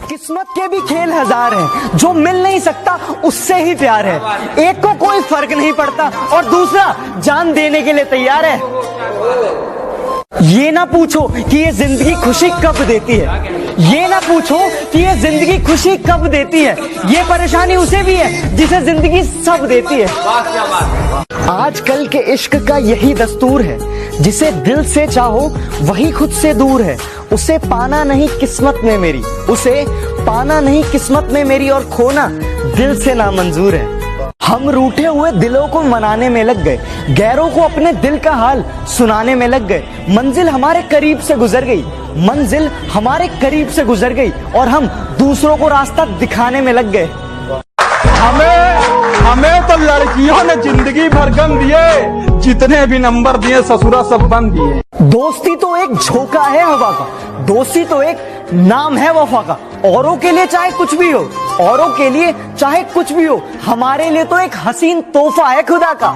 किस्मत के भी खेल हजार हैं, जो मिल नहीं सकता उससे ही प्यार है। एक को कोई फर्क नहीं पड़ता और दूसरा जान देने के लिए तैयार है। ये ना पूछो कि ये जिंदगी खुशी कब देती है, ये ना पूछो कि ये जिंदगी खुशी कब देती है, ये परेशानी उसे भी है जिसे जिंदगी सब देती है। आजकल के इश्क का यही दस्तूर है, जिसे दिल से चाहो वही खुद से दूर है। उसे पाना नहीं किस्मत में मेरी, उसे पाना नहीं किस्मत में मेरी, और खोना दिल से नामंजूर है। हम रूठे हुए दिलों को मनाने में लग गए, गैरों को अपने दिल का हाल सुनाने में लग गए। मंजिल हमारे करीब से गुजर गई, मंजिल हमारे करीब से गुजर गई, और हम दूसरों को रास्ता दिखाने में लग गए। हमें तो लड़कियों ने जिंदगी भर गम दिए, जितने भी नंबर दिए ससुरा सब बंद दिए। दोस्ती तो एक झोंका है हवा का, दोस्ती तो एक नाम है वफा का। औरों के लिए चाहे कुछ भी हो, औरों के लिए चाहे कुछ भी हो, हमारे लिए तो एक हसीन तोहफा है खुदा का।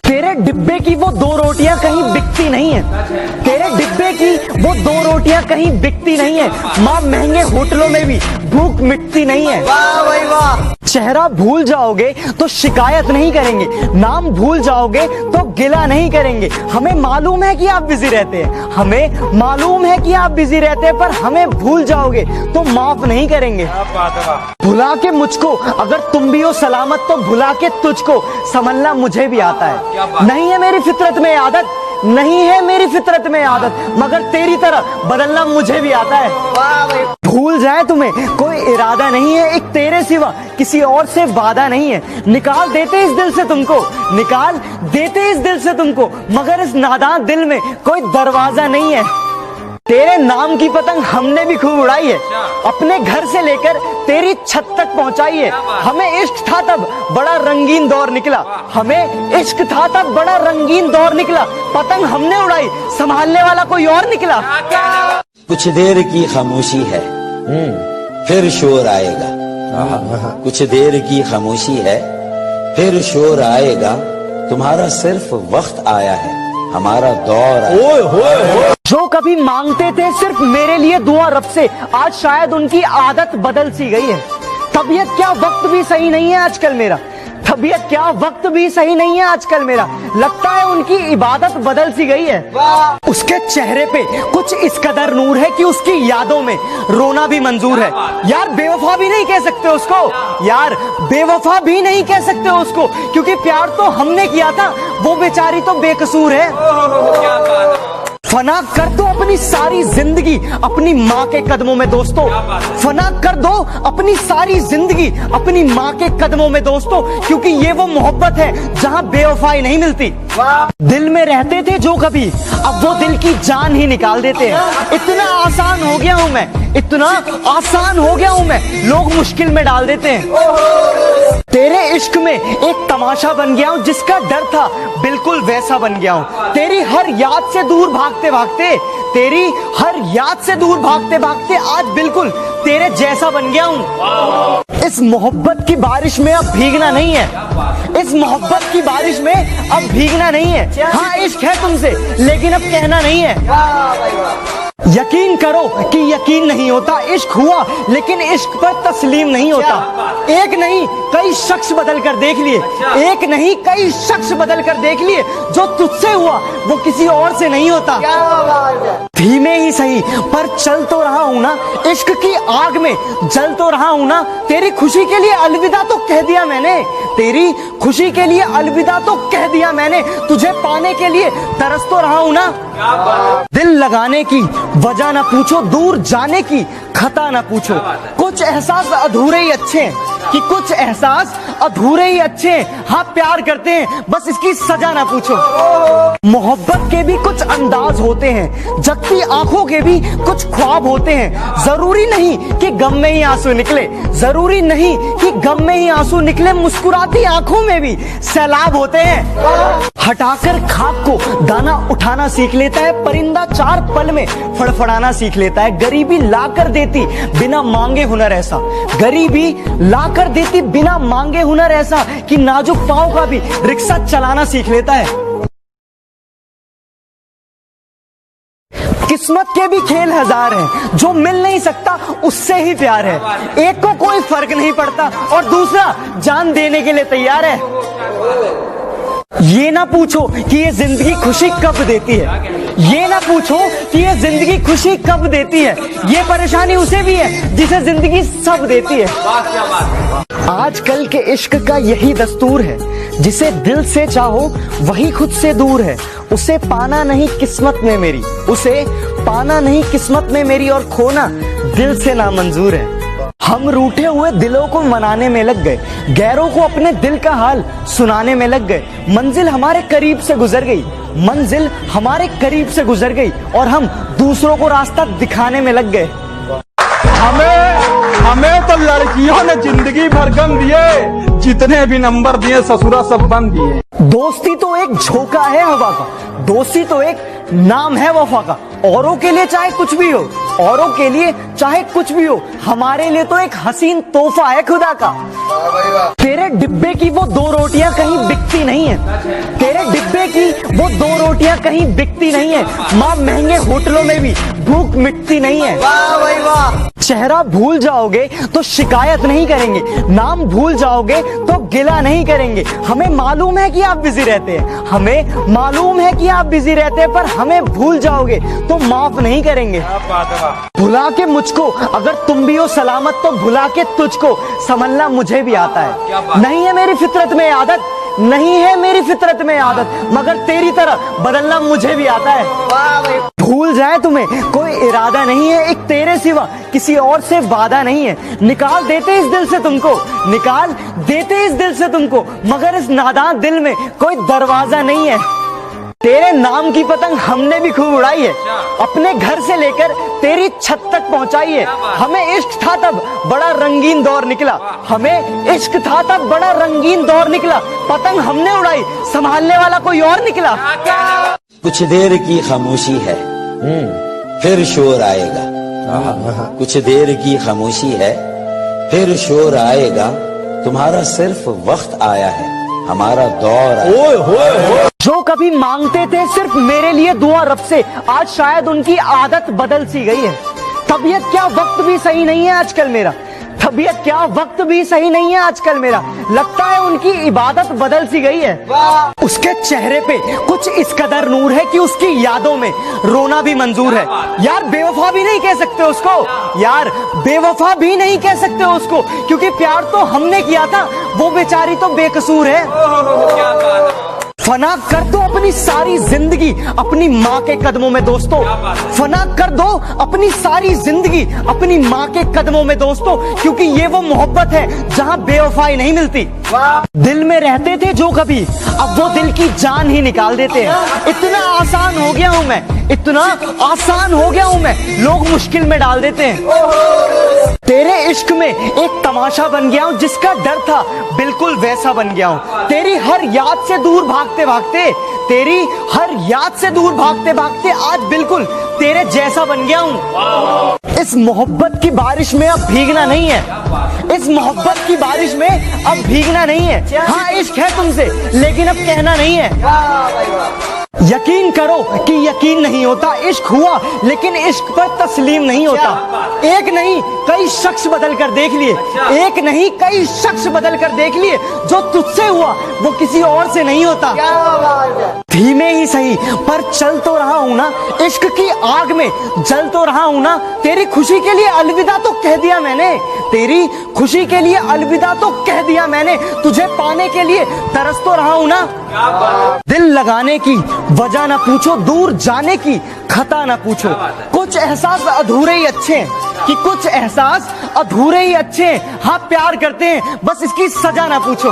तेरे डिब्बे की वो दो रोटियां कहीं बिकती नहीं है, तेरे डिब्बे की वो दो रोटियां कहीं बिकती नहीं है। माँ महंगे होटलों में भी भूख मिटती नहीं है। वाह भाई वाह। चेहरा भूल जाओगे तो शिकायत नहीं करेंगे, नाम भूल जाओगे तो गिला नहीं करेंगे। हमें मालूम है कि आप बिजी रहते हैं, हमें मालूम है कि आप बिजी रहते हैं, पर हमें भूल जाओगे तो माफ नहीं करेंगे। भुला के मुझको अगर तुम भी हो सलामत, तो भुला के तुझको संभलना मुझे भी आता है। नहीं है मेरी फितरत में आदत, नहीं है मेरी फितरत में आदत, मगर तेरी तरह बदलना मुझे भी आता है। भूल जाए तुम्हें कोई इरादा नहीं है, एक तेरे सिवा किसी और से वादा नहीं है। निकाल देते इस दिल से तुमको, निकाल देते इस दिल से तुमको, मगर इस नादान दिल में कोई दरवाजा नहीं है। तेरे नाम की पतंग हमने भी खूब उड़ाई है, अपने घर से लेकर तेरी छत तक पहुंचाई है। हमें इश्क था तब बड़ा रंगीन दौर निकला, हमें इश्क था तब बड़ा रंगीन दौर निकला। पतंग हमने उड़ाई, संभालने वाला कोई और निकला। कुछ देर की खामोशी है, फिर शोर आएगा। कुछ देर की खामोशी है, फिर शोर आएगा। तुम्हारा सिर्फ वक्त आया है, हमारा दौर आया। जो कभी मांगते थे सिर्फ मेरे लिए दुआ रब से, आज शायद उनकी आदत बदल सी गई है। तबीयत क्या वक्त भी सही नहीं है आजकल मेरा, तबीयत क्या वक्त भी सही नहीं है आजकल मेरा। लगता है उनकी इबादत बदल सी गई है। उसके चेहरे पे कुछ इस कदर नूर है कि उसकी यादों में रोना भी मंजूर है। यार बेवफा भी नहीं कह सकते उसको, यार बेवफा भी नहीं कह सकते उसको, क्योंकि प्यार तो हमने किया था, वो बेचारी तो बेकसूर है। फना कर दो अपनी सारी जिंदगी अपनी माँ के कदमों में दोस्तों, फना कर दो अपनी सारी जिंदगी अपनी माँ के कदमों में दोस्तों, क्योंकि ये वो मोहब्बत है जहाँ बेवफाई नहीं मिलती। दिल में रहते थे जो कभी, अब वो दिल की जान ही निकाल देते हैं। इतना आसान हो गया हूँ मैं, इतना आसान हो गया हूँ मैं, लोग मुश्किल में डाल देते हैं। तेरे इश्क में एक तमाशा बन गया हूँ, जिसका डर था बिल्कुल वैसा बन गया हूँ। तेरी हर याद से दूर भागते भागते, तेरी हर याद से दूर भागते भागते आज बिल्कुल तेरे जैसा बन गया हूँ। इस मोहब्बत की बारिश में अब भीगना नहीं है, इस मोहब्बत की बारिश में अब भीगना नहीं है। हाँ इश्क है तुमसे, लेकिन अब कहना नहीं है। यकीन करो कि यकीन नहीं होता, इश्क हुआ लेकिन इश्क पर तस्लीम नहीं होता। एक नहीं कई शख्स बदल कर देख लिए, एक नहीं कई शख्स बदल कर देख लिए, जो तुझसे हुआ वो किसी और से नहीं होता। धीमे ही सही पर चल तो रहा हूं ना, इश्क की आग में जल तो रहा हूं ना। तेरी खुशी के लिए अलविदा तो कह दिया मैंने, तेरी खुशी के लिए अलविदा तो कह दिया मैंने, तुझे पाने के लिए तरस तो रहा हूं ना। दिल लगाने की वजह ना पूछो, दूर जाने की खता ना पूछो। कुछ एहसास अधूरे ही अच्छे हैं, कि कुछ एहसास अधूरे ही अच्छे हैं। हाँ प्यार करते हैं, बस इसकी सजा ना पूछो। मोहब्बत के भी कुछ अंदाज होते हैं, जगती आंखों के भी कुछ ख्वाब होते हैं। जरूरी नहीं कि गम में ही आंसू निकले, जरूरी नहीं कि गम में ही आंसू निकले, मुस्कुराती आंखों में भी सैलाब होते हैं। हटाकर खाक को दाना उठाना सीख लेता है परिंदा, चार पल में फड़फड़ाना सीख लेता है। गरीबी लाकर देती बिना मांगे हुनर ऐसा, गरीबी लाकर देती बिना मांगे हुनर ऐसा, कि नाजुक पांव का भी रिक्शा चलाना सीख लेता है। किस्मत के भी खेल हजार हैं, जो मिल नहीं सकता उससे ही प्यार है। एक को कोई फर्क नहीं पड़ता और दूसरा जान देने के लिए तैयार है। ये ना पूछो कि ये जिंदगी खुशी कब देती है, ये ना पूछो कि ये जिंदगी खुशी कब देती है, ये परेशानी उसे भी है जिसे जिंदगी सब देती है। आजकल के इश्क का यही दस्तूर है, जिसे दिल से चाहो वही खुद से दूर है। उसे पाना नहीं किस्मत में मेरी, उसे पाना नहीं किस्मत में मेरी, और खोना दिल से नामंजूर है। हम रूठे हुए दिलों को मनाने में लग गए, गैरों को अपने दिल का हाल सुनाने में लग गए। मंजिल हमारे करीब से गुजर गई, मंजिल हमारे करीब से गुजर गई, और हम दूसरों को रास्ता दिखाने में लग गए। हमें तो लड़कियों ने जिंदगी भर गम दिए, जितने भी नंबर दिए ससुरा सब बंद दिए। दोस्ती तो एक झोंका है हवा का, दोस्ती तो एक नाम है वफा का। औरों के लिए चाहे कुछ भी हो, औरों के लिए चाहे कुछ भी हो, हमारे लिए तो एक हसीन तोहफा है खुदा का। तेरे डिब्बे की वो दो रोटियां कहीं बिकती नहीं है, तेरे डिब्बे की वो दो रोटियां कहीं बिकती नहीं है। माँ महंगे होटलों में भी भूख मिटती नहीं है। वाह भाई वाह। चेहरा भूल जाओगे तो शिकायत नहीं करेंगे, नाम भूल जाओगे तो गिला नहीं करेंगे। हमें मालूम है कि आप बिजी रहते हैं, हमें मालूम है कि आप बिजी रहते हैं, पर हमें भूल जाओगे तो माफ नहीं करेंगे। भुला के मुझको अगर तुम भी हो सलामत, तो भुला के तुझको संभलना मुझे भी आता है। नहीं है मेरी फितरत में आदत, नहीं है मेरी फितरत में आदत, मगर तेरी तरह बदलना मुझे भी आता है। भूल जाए तुम्हें कोई इरादा नहीं है, एक तेरे सिवा किसी और से वादा नहीं है। निकाल देते इस दिल से तुमको, निकाल देते इस दिल से तुमको, मगर इस नादान दिल में कोई दरवाजा नहीं है। तेरे नाम की पतंग हमने भी खूब उड़ाई है, अपने घर से लेकर तेरी छत तक पहुंचाई है। हमें इश्क था तब बड़ा रंगीन दौर निकला, हमें इश्क था तब बड़ा रंगीन दौर निकला। पतंग हमने उड़ाई, संभालने वाला कोई और निकला। कुछ देर की खामोशी है, फिर शोर आएगा। कुछ देर की खामोशी है, फिर शोर आएगा। तुम्हारा सिर्फ वक्त आया है, हमारा दौर आया। जो कभी मांगते थे सिर्फ मेरे लिए दुआ रब से, आज शायद उनकी आदत बदल सी गई है। तबीयत क्या वक्त भी सही नहीं है आजकल मेरा, तबीयत क्या वक्त भी सही नहीं है आजकल मेरा। लगता है उनकी इबादत बदल सी गई है। उसके चेहरे पे कुछ इस कदर नूर है कि उसकी यादों में रोना भी मंजूर है। यार बेवफा भी नहीं कह सकते उसको, यार बेवफा भी नहीं कह सकते उसको, क्योंकि प्यार तो हमने किया था, वो बेचारी तो बेकसूर है। फना कर दो अपनी सारी जिंदगी अपनी माँ के कदमों में दोस्तों, फना कर दो अपनी सारी जिंदगी अपनी माँ के कदमों में दोस्तों, क्योंकि ये वो मोहब्बत है जहाँ बेवफाई नहीं मिलती। दिल में रहते थे जो कभी, अब वो दिल की जान ही निकाल देते हैं। इतना आसान हो गया हूँ मैं, इतना आसान हो गया हूँ मैं, लोग मुश्किल में डाल देते हैं। तेरे इश्क में एक तमाशा बन गया हूँ, जिसका डर था बिल्कुल वैसा बन गया हूँ। तेरी हर याद से दूर भागते भागते, तेरी हर याद से दूर भागते भागते आज बिल्कुल तेरे जैसा बन गया हूँ। इस मोहब्बत की बारिश में अब भीगना नहीं है, इस मोहब्बत की बारिश में अब भीगना नहीं है। हाँ इश्क है तुमसे, लेकिन अब कहना नहीं है। यकीन करो कि यकीन नहीं होता, इश्क हुआ लेकिन इश्क पर तस्लीम नहीं होता। एक नहीं कई शख्स बदल कर देख लिए, एक नहीं कई शख्स बदल कर देख लिए, जो तुझसे हुआ वो किसी और से नहीं होता। धीमे ही सही पर चल तो रहा हूं ना, इश्क की आग में जल तो रहा हूं ना। तेरी खुशी के लिए अलविदा तो कह दिया मैंने, तेरी खुशी के लिए अलविदा तो कह दिया मैंने, तुझे पाने के लिए तरस तो रहा हूं ना। दिल लगाने की वजह ना पूछो, दूर जाने की खता ना पूछो। कुछ एहसास अधूरे ही अच्छे हैं, कि कुछ एहसास अधूरे ही अच्छे हैं। हाँ प्यार करते हैं, बस इसकी सजा ना पूछो।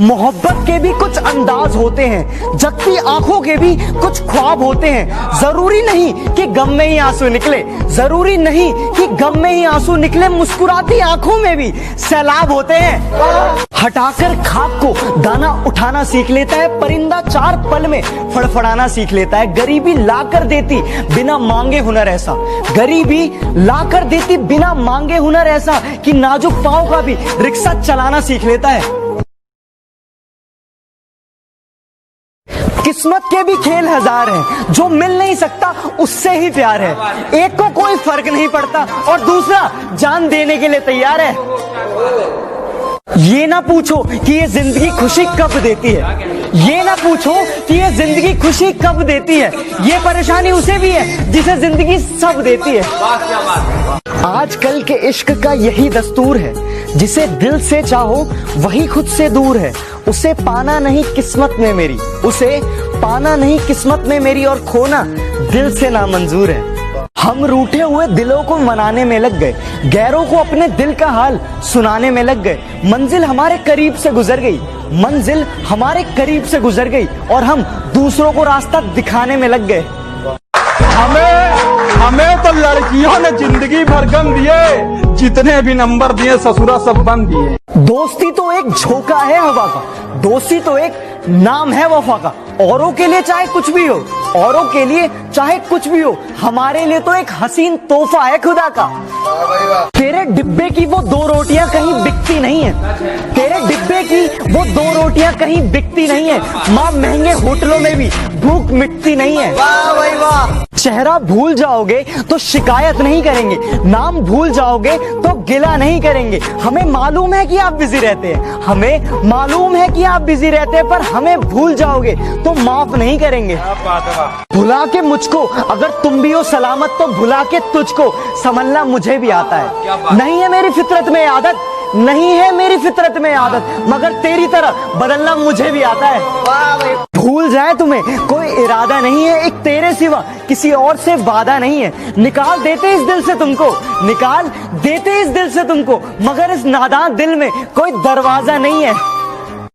मोहब्बत के भी कुछ अंदाज होते हैं, जगती आंखों के भी कुछ ख्वाब होते हैं। जरूरी नहीं कि गम में ही आंसू निकले, जरूरी नहीं कि गम में ही आंसू निकले, मुस्कुराती आंखों में भी सैलाब होते हैं। हटाकर खाक को दाना उठाना सीख लेता है, परिंदा 4 पल में फड़फड़ाना सीख लेता है। गरीबी ला कर देती बिना मांगे हुनर ऐसा, गरीबी ला कर देती बिना मांगे हुनर ऐसा, कि नाजुक पांव का भी रिक्शा चलाना सीख लेता है। किस्मत के भी खेल हजार हैं, जो मिल नहीं सकता उससे ही प्यार है। एक को कोई फर्क नहीं पड़ता और दूसरा जान देने के लिए तैयार है। ये ना पूछो कि ये जिंदगी खुशी कब देती है, ये ना पूछो कि ये जिंदगी खुशी कब देती है, ये परेशानी उसे भी है जिसे जिंदगी सब देती है। आजकल के इश्क का यही दस्तूर है, जिसे दिल से चाहो वही खुद से दूर है। उसे पाना नहीं किस्मत में मेरी, उसे पाना नहीं किस्मत में मेरी, और खोना दिल से नामंजूर है। हम रूठे हुए दिलों को मनाने में लग गए, गैरों को अपने दिल का हाल सुनाने में लग गए। मंजिल हमारे करीब से गुजर गई, मंजिल हमारे करीब से गुजर गई, और हम दूसरों को रास्ता दिखाने में लग गए। हमें तो लड़कियों ने जिंदगी भर गम दिए, जितने भी नंबर दिए ससुरा सब बंद दिए। दोस्ती तो एक झोंका है हवा का, दोस्ती तो एक नाम है वफा का। औरों के लिए चाहे कुछ भी हो, औरों के लिए चाहे कुछ भी हो, हमारे लिए तो एक हसीन तोहफा है खुदा का। तेरे डिब्बे की वो दो रोटियां कहीं बिकती नहीं है, तेरे डिब्बे की वो दो रोटियां कहीं बिकती नहीं है। माँ महंगे होटलों में भी भूख मिटती नहीं है। वाह भाई वाह। चेहरा भूल जाओगे तो शिकायत नहीं करेंगे, नाम भूल जाओगे तो गिला नहीं करेंगे। हमें मालूम है कि आप बिजी रहते हैं, हमें मालूम है कि आप बिजी रहते हैं, पर हमें भूल जाओगे तो माफ नहीं करेंगे। भुला के मुझको अगर तुम भी हो सलामत, तो भुला के तुझको संभलना मुझे भी आता है। नहीं है मेरी फितरत में आदत, नहीं है मेरी फितरत में आदत, मगर तेरी तरह बदलना मुझे भी आता है। भूल जाए तुम्हें कोई इरादा नहीं है, एक तेरे सिवा किसी और से वादा नहीं है। निकाल देते इस दिल से तुमको, निकाल देते इस दिल से तुमको, मगर इस नादान दिल में कोई दरवाजा नहीं है।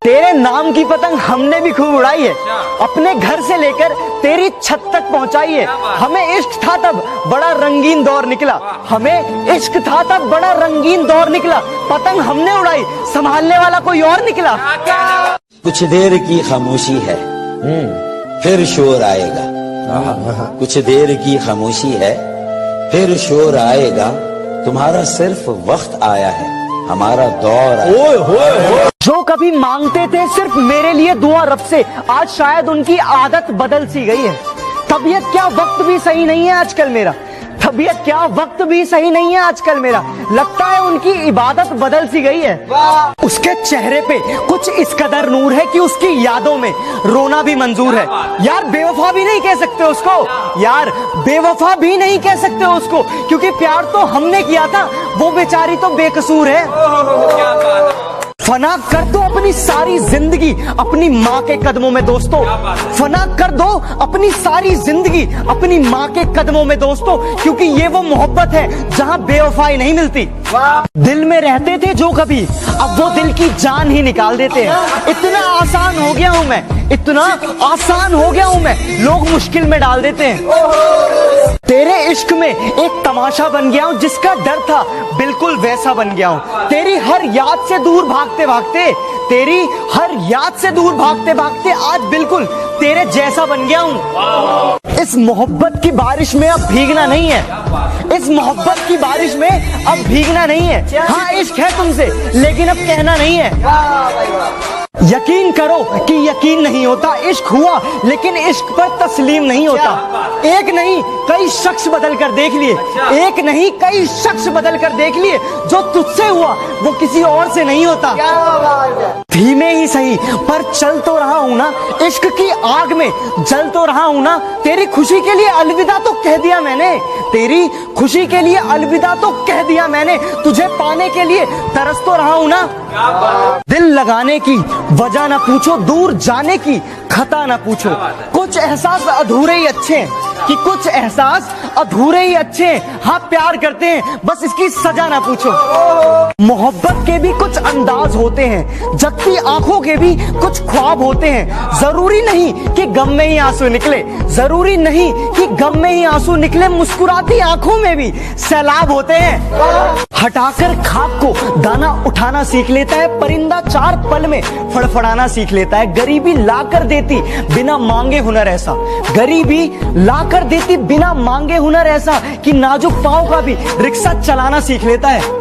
तेरे नाम की पतंग हमने भी खूब उड़ाई है, अपने घर से लेकर तेरी छत तक पहुंचाई है। हमें इश्क था तब बड़ा रंगीन दौर निकला, हमें इश्क था तब बड़ा रंगीन दौर निकला। पतंग हमने उड़ाई, संभालने वाला कोई और निकला। कुछ देर की खामोशी है, फिर शोर आएगा। कुछ देर की खामोशी है, फिर शोर आएगा। तुम्हारा सिर्फ वक्त आया है, हमारा दौर आया। जो कभी मांगते थे सिर्फ मेरे लिए दुआ रब से, आज शायद उनकी आदत बदल सी गई है। तबीयत क्या वक्त भी सही नहीं है आजकल मेरा, तबीयत क्या वक्त भी सही नहीं है आजकल मेरा। लगता है उनकी इबादत बदल सी गई है। उसके चेहरे पे कुछ इस कदर नूर है कि उसकी यादों में रोना भी मंजूर है। यार बेवफा भी नहीं कह सकते उसको, यार बेवफा भी नहीं कह सकते उसको, क्योंकि प्यार तो हमने किया था, वो बेचारी तो बेकसूर है। फना कर दो अपनी सारी जिंदगी अपनी माँ के कदमों में दोस्तों, फना कर दो अपनी सारी जिंदगी अपनी माँ के कदमों में दोस्तों, क्योंकि ये वो मोहब्बत है जहाँ बेवफाई नहीं मिलती। दिल में रहते थे जो कभी, अब वो दिल की जान ही निकाल देते हैं। इतना आसान हो गया हूँ मैं, इतना आसान हो गया हूँ मैं, लोग मुश्किल में डाल देते हैं। तेरे इश्क में एक तमाशा बन गया हूँ, जिसका डर था बिल्कुल वैसा बन गया हूँ। तेरी हर याद से दूर भागते भागते, तेरी हर याद से दूर भागते भागते आज बिल्कुल तेरे जैसा बन गया हूँ। इस मोहब्बत की बारिश में अब भीगना नहीं है, इस मोहब्बत की बारिश में अब भीगना नहीं है। हाँ इश्क है तुमसे, लेकिन अब कहना नहीं है। यकीन करो कि यकीन नहीं होता, इश्क हुआ लेकिन इश्क पर तस्लीम नहीं होता। एक नहीं कई शख्स बदल कर देख लिए, एक नहीं कई शख्स बदल कर देख लिए, जो तुझसे हुआ वो किसी और से नहीं होता। धीमे ही सही पर चल तो रहा हूं ना, इश्क की आग में जल तो रहा हूं ना। तेरी खुशी के लिए अलविदा तो कह दिया मैंने, तेरी खुशी के लिए अलविदा तो कह दिया मैंने, तुझे पाने के लिए तरस तो रहा हूं ना। दिल लगाने की वजह ना पूछो, दूर जाने की खता ना पूछो। कुछ एहसास अधूरे ही अच्छे हैं, कि कुछ एहसास अधूरे ही अच्छे हैं। हाँ प्यार करते हैं, बस इसकी सजा ना पूछो। मोहब्बत के भी कुछ अंदाज होते हैं, जगती आंखों के भी कुछ ख्वाब होते हैं। जरूरी नहीं कि गम में ही आंसू निकले, जरूरी नहीं कि गम में ही आंसू निकले, मुस्कुराती आंखों में भी सैलाब होते हैं। हटाकर खाक को दाना उठाना सीख लेता है परिंदा, 4 पल में फड़फड़ाना सीख लेता है। गरीबी ला कर देती बिना मांगे हुनर ऐसा, गरीबी ला कर देती बिना मांगे हुनर ऐसा, कि नाजुक पांव का भी रिक्शा चलाना सीख लेता है।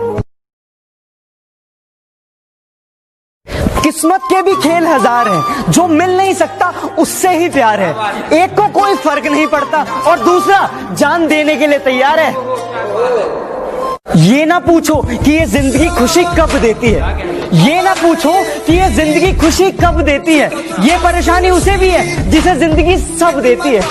किस्मत के भी खेल हजार हैं, जो मिल नहीं सकता उससे ही प्यार है। एक को कोई फर्क नहीं पड़ता और दूसरा जान देने के लिए तैयार है। ये ना पूछो कि ये जिंदगी खुशी कब देती है, ये ना पूछो कि ये जिंदगी खुशी कब देती है, ये परेशानी उसे भी है जिसे जिंदगी सब देती है।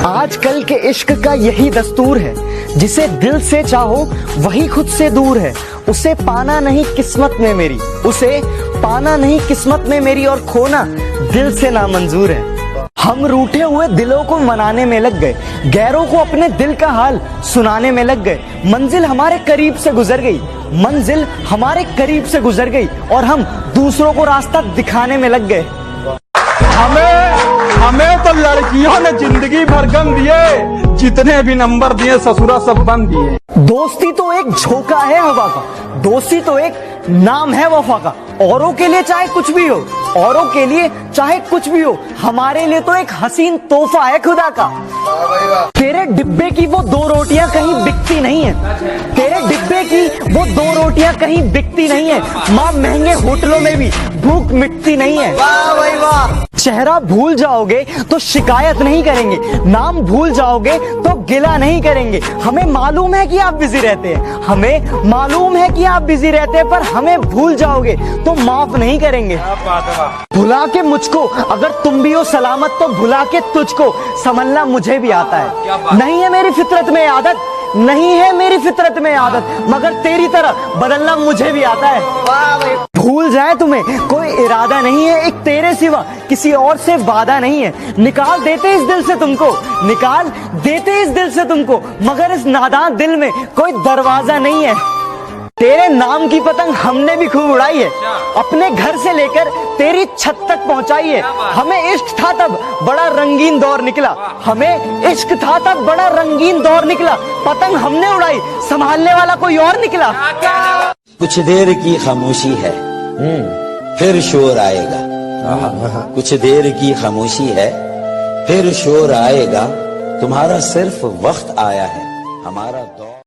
आजकल के इश्क का यही दस्तूर है, जिसे दिल से चाहो वही खुद से दूर है। उसे पाना नहीं किस्मत में मेरी, उसे पाना नहीं किस्मत में मेरी, और खोना दिल से नामंजूर है। हम रूठे हुए दिलों को मनाने में लग गए, गैरों को अपने दिल का हाल सुनाने में लग गए। मंजिल हमारे करीब से गुजर गई, मंजिल हमारे करीब से गुजर गई, और हम दूसरों को रास्ता दिखाने में लग गए। हमें तो लड़कियों ने जिंदगी भर गम दिए, जितने भी नंबर दिए ससुरा सब बंद दिए। दोस्ती तो एक झोंका है हवा का, दोस्ती तो एक नाम है वफा का। औरों के लिए चाहे कुछ भी हो, औरों के लिए चाहे कुछ भी हो, हमारे लिए तो एक हसीन तोहफा है खुदा का। तेरे डिब्बे की वो दो रोटियां कहीं बिकती नहीं है, तेरे डिब्बे की वो दो रोटियां कहीं बिकती नहीं है। माँ महंगे होटलों में भी भूख मिटती नहीं है। वाह भाई वाह। चेहरा भूल जाओगे तो शिकायत नहीं करेंगे, नाम भूल जाओगे तो गिला नहीं करेंगे। हमें मालूम है कि आप बिजी रहते हैं, हमें मालूम है कि आप बिजी रहते हैं, पर हमें भूल जाओगे तो माफ नहीं करेंगे। भुला के मुझको अगर तुम भी हो सलामत, तो भुला के तुझको संभलना मुझे भी आता है। नहीं है मेरी फितरत में आदत, नहीं है मेरी फितरत में आदत, मगर तेरी तरह बदलना मुझे भी आता है। भूल जाए तुम्हें कोई इरादा नहीं है, एक तेरे सिवा किसी और से वादा नहीं है। निकाल देते इस दिल से तुमको, निकाल देते इस दिल से तुमको, मगर इस नादान दिल में कोई दरवाजा नहीं है। तेरे नाम की पतंग हमने भी खूब उड़ाई है, अपने घर से लेकर तेरी छत तक पहुंचाई है। हमें इश्क था तब बड़ा रंगीन दौर निकला, हमें इश्क था तब बड़ा रंगीन दौर निकला। पतंग हमने उड़ाई, संभालने वाला कोई और निकला। कुछ देर की खामोशी है, फिर शोर आएगा। कुछ देर की खामोशी है, फिर शोर आएगा। तुम्हारा सिर्फ वक्त आया है, हमारा दौर